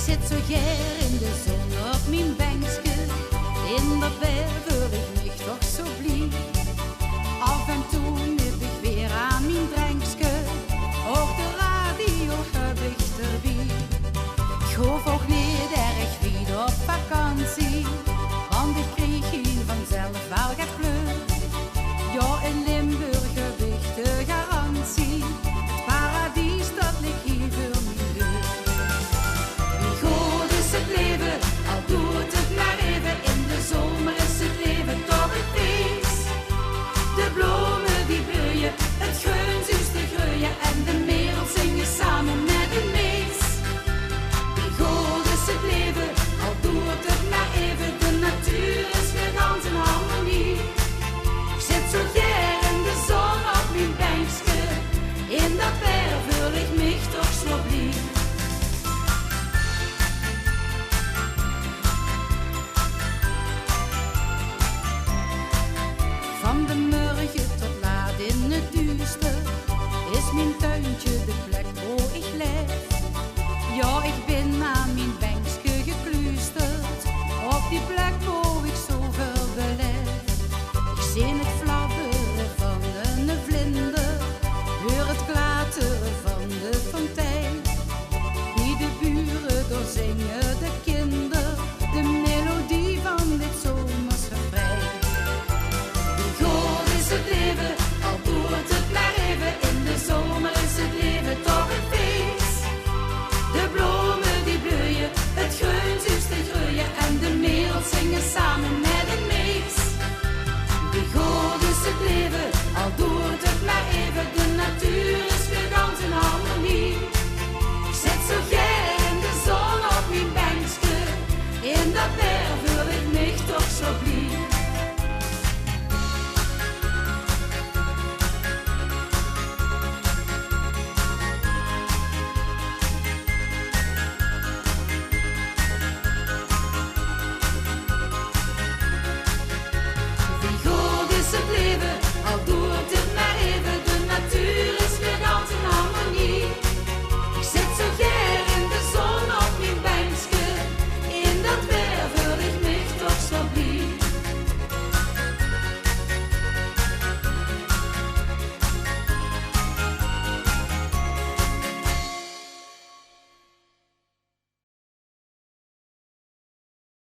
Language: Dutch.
zit zo gær in de zon op mijn bankje. In dat weer voel ik mich toch zo blij. Af en toe nip ik weer aan mijn drankje. Ook de radio heb ik erbij. Ik hoef ook niet erg weer op vakantie, want ik kreeg hier vanzelf wel gaat vlug. Ja, in Limburg heb ik de garantie. Het paradies dat ligt hier voor mijn deur. Wie goed is het leven, al doet het maar even. In de zomer is het leven toch een feest. De bloemen die bloeien, het groen zuust te groeien en de merels zingen samen met een mees. Wie goed is het leven, al doet het maar even. De natuur is weer gans in harmonie. Ik zit zo gær in de zon op mijn bankje. In dat weer voel ik mich toch zo blij. Van de morgen tot laat in het duister is mijn tuintje de plek waar ik leef. Ja, ik ben aan mijn bankje gekluisterd, op die plek waar ik zoveel beleef. Ik zie het fladderen van een vlinder, hoor het klateren van de fontein. Die de buren doorzingen, de kinderen, de melodie van dit zomers refrein. Wie goed is het leven, al doet het maar even. In de zomer is het leven toch een feest. De bloemen die bloeien, het groen zuust te groeien en de merels zingen samen met een mees. Wie goed is het leven, al doet het maar even. De natuur is weer gans in harmonie. Ik zit zo gær in de zon op mijn bankje. In dat weer voel ik mich toch zo blij. Wie goed is het leven,